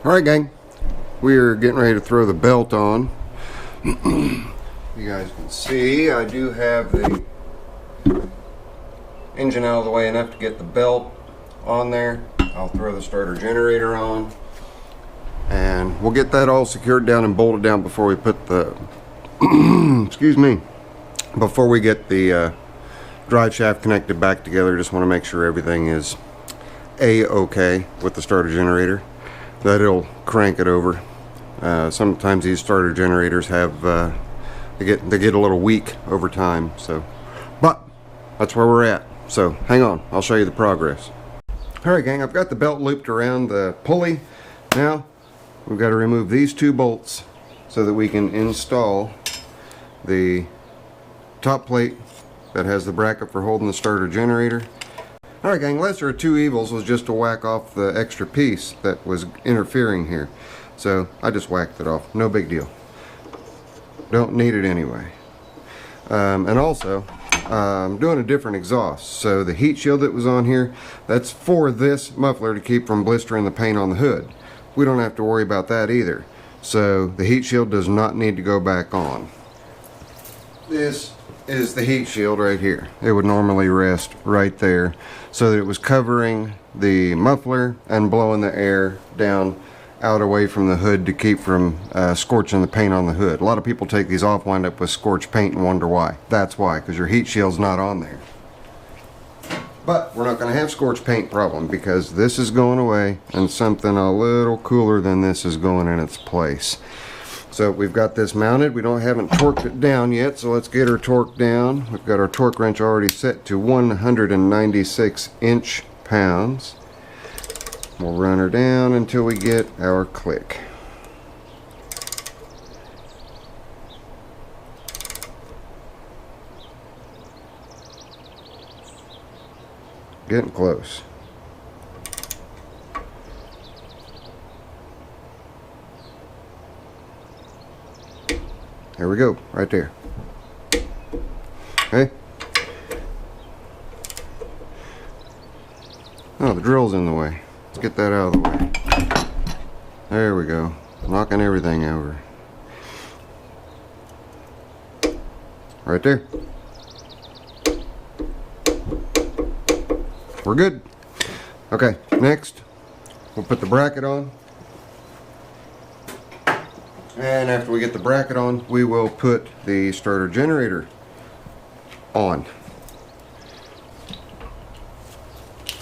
Alright gang, we're getting ready to throw the belt on. You guys can see I do have the engine out of the way enough to get the belt on there. I'll throw the starter generator on and we'll get that all secured down and bolted down before we put the excuse me, before we get the drive shaft connected back together. Just want to make sure everything is A-okay with the starter generator, that it'll crank it over. Sometimes these starter generators have they get a little weak over time, so but that's where we're at. So hang on, I'll show you the progress. Alright gang, I've got the belt looped around the pulley. Now we've got to remove these two bolts so that we can install the top plate that has the bracket for holding the starter generator. Alright gang, lesser of two evils was just to whack off the extra piece that was interfering here. So I just whacked it off, no big deal. Don't need it anyway. And also, I'm doing a different exhaust. So the heat shield that was on here, that's for this muffler to keep from blistering the paint on the hood. We don't have to worry about that either. So the heat shield does not need to go back on. This is the heat shield right here. It would normally rest right there so that it was covering the muffler and blowing the air down out away from the hood to keep from scorching the paint on the hood. A lot of people take these off, wind up with scorched paint and wonder why. That's why, because your heat shield's not on there. But we're not going to have scorched paint problem because this is going away and something a little cooler than this is going in its place. So we've got this mounted. We haven't torqued it down yet, so let's get her torqued down. We've got our torque wrench already set to 196 inch-pounds. We'll run her down until we get our click. Getting close. There we go, right there. Okay. Oh, the drill's in the way. Let's get that out of the way. There we go. Knocking everything over. Right there. We're good. Okay, next we'll put the bracket on. And after we get the bracket on, we will put the starter generator on.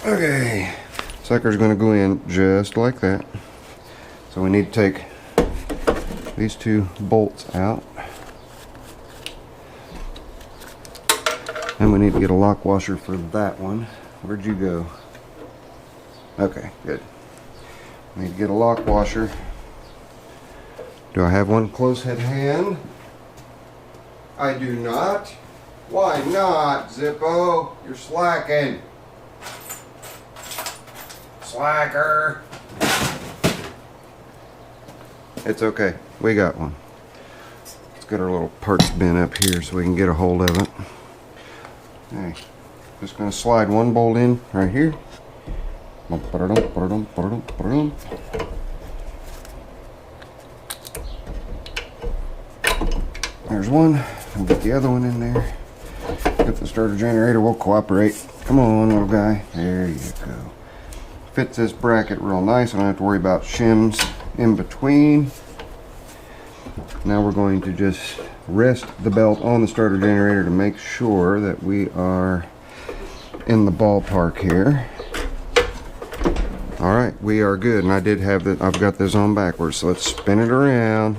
Okay. Sucker's going to go in just like that. So we need to take these two bolts out. And we need to get a lock washer for that one. Where'd you go? Okay, good. We need to get a lock washer. Do I have one close at hand? I do not. Why not, Zippo? You're slacking. Slacker. It's okay. We got one. Let's get our little parts bin up here so we can get a hold of it. Okay. Just going to slide one bolt in right here. There's one. We'll get the other one in there. If the starter generator will cooperate. Come on, little guy. There you go. Fits this bracket real nice. I don't have to worry about shims in between. Now we're going to just rest the belt on the starter generator to make sure that we are in the ballpark here. Alright, we are good. And I did have that. I've got this on backwards, so let's spin it around.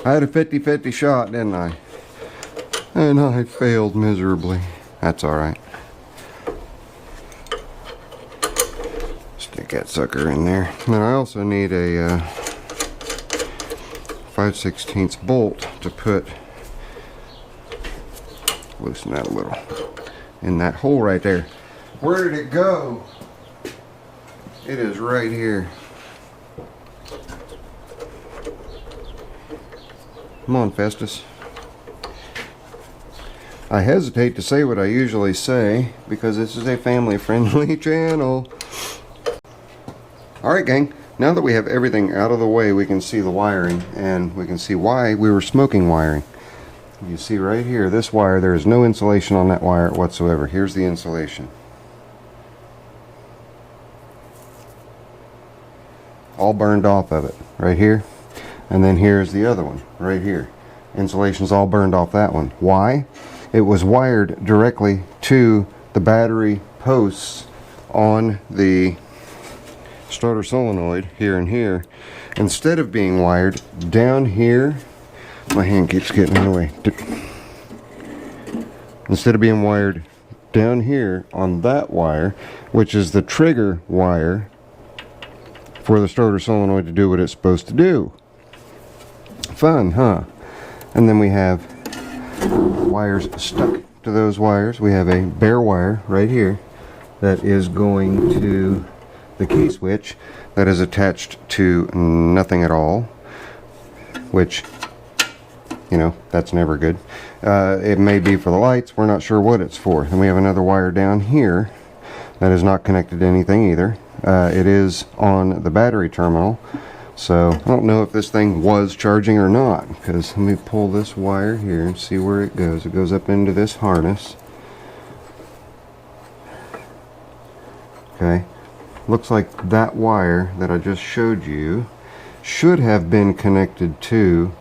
I had a 50-50 shot, didn't I? And I failed miserably. That's alright. Stick that sucker in there. And then I also need a 5/16 bolt to put, loosen that a little, in that hole right there. Where did it go? It is right here. Come on, Festus. I hesitate to say what I usually say because this is a family-friendly channel. Alright gang, now that we have everything out of the way, we can see the wiring, and we can see why we were smoking wiring. You see right here, this wire, there is no insulation on that wire whatsoever. Here's the insulation. All burned off of it, right here. And then here's the other one, right here. Insulation's all burned off that one. Why? It was wired directly to the battery posts on the starter solenoid here and here, instead of being wired down here. My hand keeps getting in the way. Instead of being wired down here on that wire, which is the trigger wire for the starter solenoid to do what it's supposed to do. Fun, huh? And then we have wires stuck to those wires. We have a bare wire right here that is going to the key switch that is attached to nothing at all, which, you know, that's never good. It may be for the lights, we're not sure what it's for. And we have another wire down here that is not connected to anything either. It is on the battery terminal, so I don't know if this thing was charging or not, because let me pull this wire here and see where it goes. It goes up into this harness. Okay, looks like that wire that I just showed you should have been connected to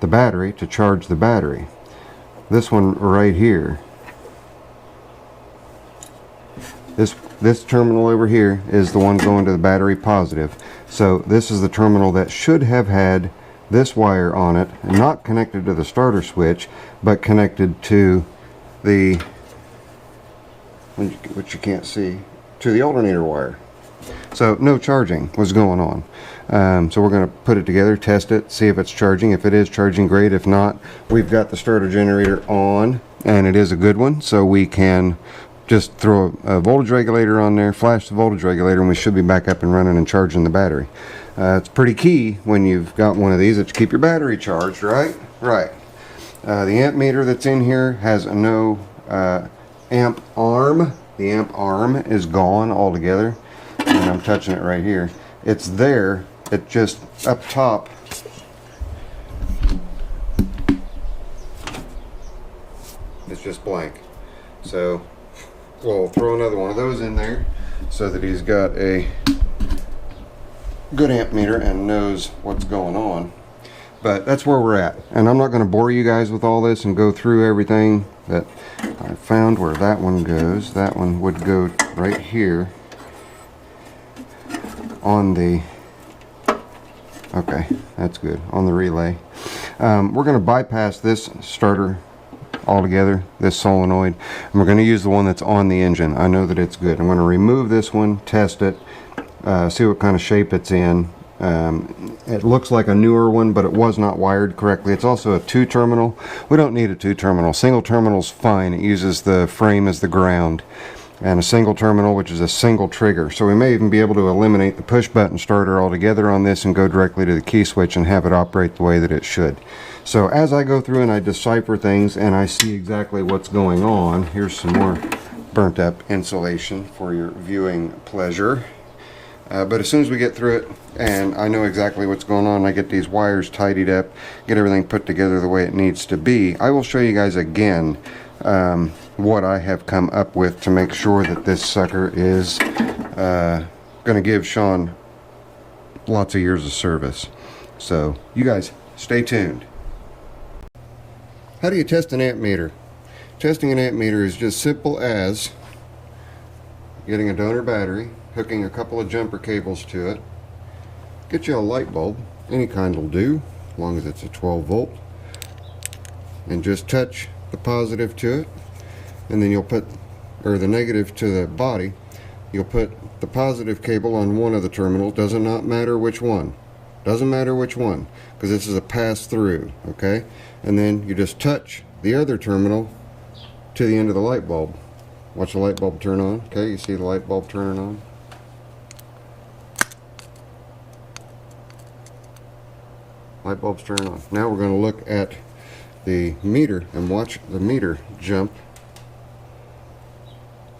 the battery to charge the battery. This one right here, this terminal over here is the one going to the battery positive. So this is the terminal that should have had this wire on it, not connected to the starter switch, but connected to the, which you can't see, to the alternator wire. So no charging was going on. So we're going to put it together, test it, see if it's charging. If it is charging, great. If not, we've got the starter generator on, and it is a good one, so we can just throw a voltage regulator on there, flash the voltage regulator, and we should be back up and running and charging the battery. It's pretty key when you've got one of these that you keep your battery charged, right? Right. The amp meter that's in here has no amp arm. The amp arm is gone altogether, and I'm touching it right here. It's there, it just up top. It's just blank. So we'll throw another one of those in there so that he's got a good amp meter and knows what's going on. But that's where we're at, and I'm not going to bore you guys with all this and go through everything that I found where that one goes. That one would go right here on the, okay, that's good, on the relay. We're going to bypass this starter altogether, this solenoid, and we're going to use the one that's on the engine. I know that it's good. I'm going to remove this one, test it, see what kind of shape it's in. It looks like a newer one, but it was not wired correctly. It's also a 2-terminal. We don't need a 2-terminal. Single terminal's fine. It uses the frame as the ground, and a single terminal, which is a single trigger. So we may even be able to eliminate the push button starter altogether on this and go directly to the key switch and have it operate the way that it should. So as I go through and I decipher things and I see exactly what's going on, here's some more burnt up insulation for your viewing pleasure. But as soon as we get through it and I know exactly what's going on, I get these wires tidied up, get everything put together the way it needs to be, I will show you guys again what I have come up with to make sure that this sucker is going to give Sean lots of years of service. So you guys stay tuned. How do you test an amp meter? Testing an amp meter is just simple as getting a donor battery, hooking a couple of jumper cables to it, get you a light bulb, any kind will do, as long as it's a 12 volt, and just touch the positive to it, and then you'll put, or the negative to the body, you'll put the positive cable on one of the terminals. Does not matter which one. Doesn't matter which one, because this is a pass-through, okay? And then you just touch the other terminal to the end of the light bulb. Watch the light bulb turn on. Okay, you see the light bulb turning on? Light bulb's turning on. Now we're going to look at the meter and watch the meter jump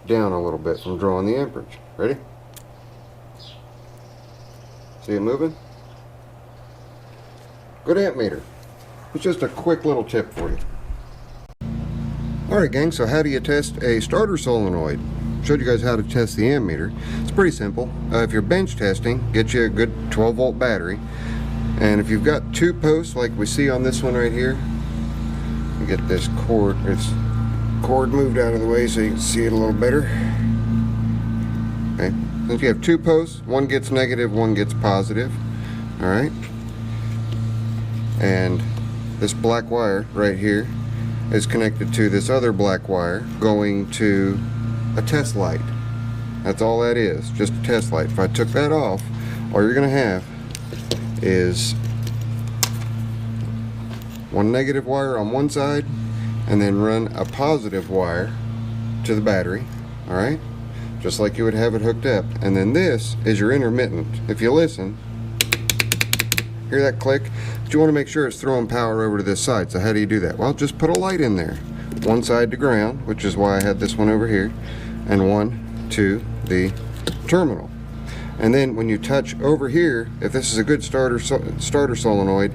down a little bit from drawing the amperage. Ready? See it moving? Good amp meter. It's just a quick little tip for you. Alright gang, so how do you test a starter solenoid? Showed you guys how to test the amp meter. It's pretty simple. If you're bench testing, get you a good 12 volt battery. And if you've got 2 posts like we see on this one right here, you get this cord moved out of the way so you can see it a little better. Okay, since you have 2 posts, one gets negative, one gets positive. Alright, and this black wire right here is connected to this other black wire going to a test light. That's all that is, just a test light. If I took that off, all you're going to have is one negative wire on one side and then run a positive wire to the battery, alright, just like you would have it hooked up. And then this is your intermittent. If you listen, hear that click? But you want to make sure it's throwing power over to this side. So how do you do that? Well, just put a light in there. One side to ground, which is why I had this one over here, and one to the terminal. And then when you touch over here, if this is a good starter solenoid,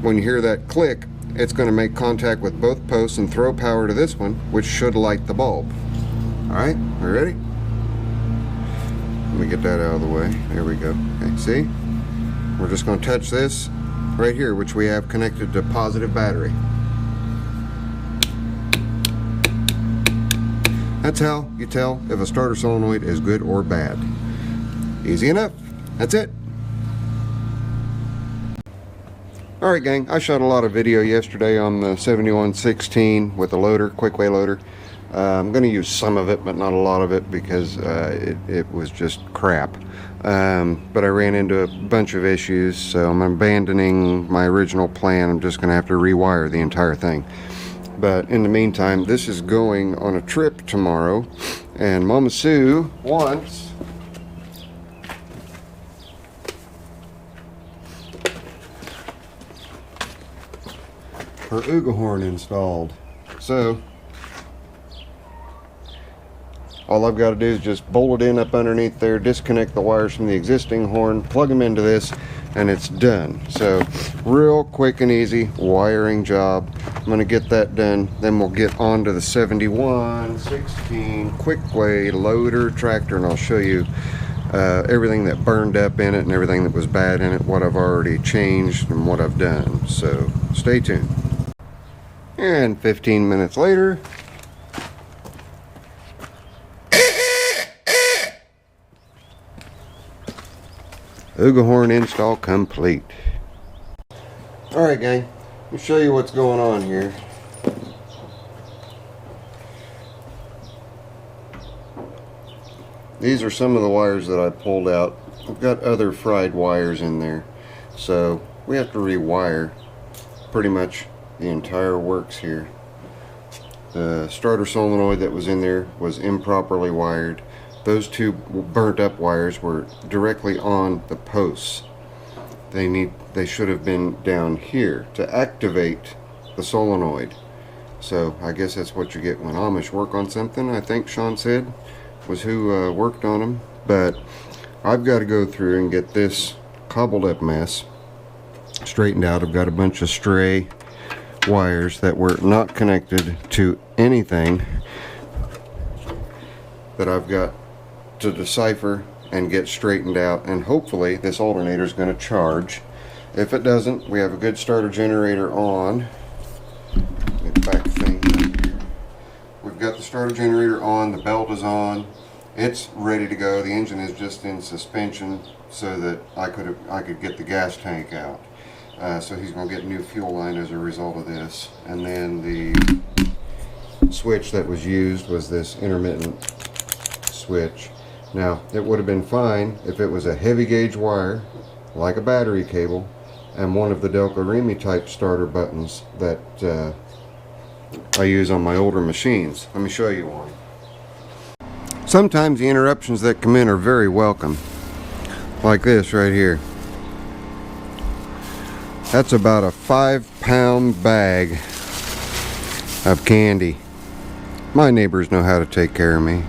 when you hear that click, it's going to make contact with both posts and throw power to this one, which should light the bulb. Alright, we ready? Let me get that out of the way. There we go. Okay, see? We're just going to touch this right here, which we have connected to positive battery. That's how you tell if a starter solenoid is good or bad. Easy enough. That's it. Alright gang, I shot a lot of video yesterday on the 7116 with the loader, Kwik-Way loader. I'm going to use some of it, but not a lot of it because it was just crap. But I ran into a bunch of issues, so I'm abandoning my original plan. I'm just going to have to rewire the entire thing. But in the meantime, this is going on a trip tomorrow, and Mama Sue wants her Ooga horn installed. So all I've got to do is just bolt it in up underneath there, disconnect the wires from the existing horn, plug them into this, and it's done. So real quick and easy wiring job. I'm going to get that done, then we'll get on to the 7116 Kwik-Way loader tractor, and I'll show you everything that burned up in it and everything that was bad in it, what I've already changed and what I've done. So stay tuned. And 15 minutes later, Ooga horn install complete. Alright gang, let me show you what's going on here. These are some of the wires that I pulled out. I've got other fried wires in there, so we have to rewire pretty much the entire works here. The starter solenoid that was in there was improperly wired. Those 2 burnt up wires were directly on the posts. They should have been down here to activate the solenoid. So I guess that's what you get when Amish work on something, I think Sean said was who worked on them. But I've got to go through and get this cobbled up mess straightened out. I've got a bunch of stray wires that were not connected to anything that I've got to decipher and get straightened out, and hopefully this alternator is going to charge. If it doesn't, we have a good starter generator on. Get the back thing. We've got the starter generator on, the belt is on, it's ready to go. The engine is just in suspension so that I could get the gas tank out. So he's going to get a new fuel line as a result of this. And then the switch that was used was this intermittent switch. Now, it would have been fine if it was a heavy gauge wire, like a battery cable, and one of the Delco Remy type starter buttons that I use on my older machines. Let me show you one. Sometimes the interruptions that come in are very welcome. Like this right here. That's about a 5-pound bag of candy. My neighbors know how to take care of me.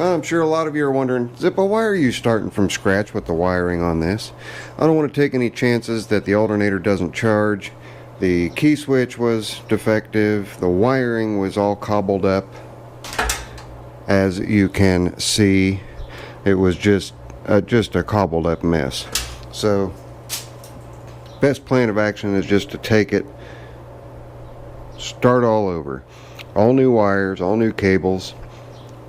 I'm sure a lot of you are wondering, Zippo, why are you starting from scratch with the wiring on this? I don't want to take any chances that the alternator doesn't charge. The key switch was defective. The wiring was all cobbled up. As you can see, it was just a cobbled up mess. So, best plan of action is just to take it, start all over. All new wires, all new cables,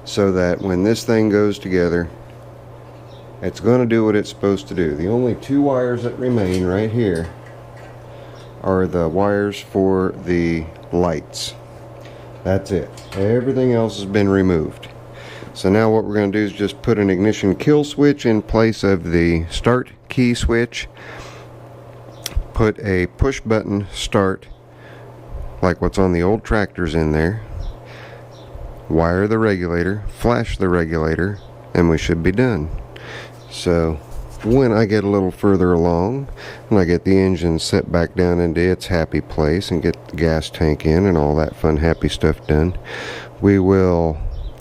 so that when this thing goes together, it's going to do what it's supposed to do. The only two wires that remain right here are the wires for the lights. That's it. Everything else has been removed. So now what we're going to do is just put an ignition kill switch in place of the start key switch. Put a push button start like what's on the old tractors in there. Wire the regulator, flash the regulator, and we should be done. So when I get a little further along and I get the engine set back down into its happy place and get the gas tank in and all that fun happy stuff done, we will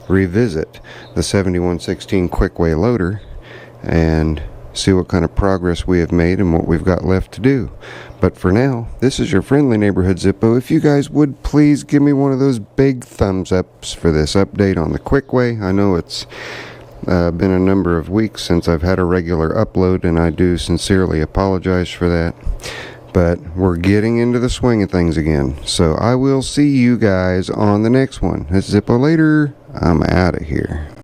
revisit the 7116 Kwik-Way loader and see what kind of progress we have made and what we've got left to do. But for now, this is your friendly neighborhood Zippo. If you guys would please give me one of those big thumbs ups for this update on the Kwik-Way. I know it's been a number of weeks since I've had a regular upload, and I do sincerely apologize for that. But we're getting into the swing of things again. So I will see you guys on the next one. It's Zippo later. I'm out of here.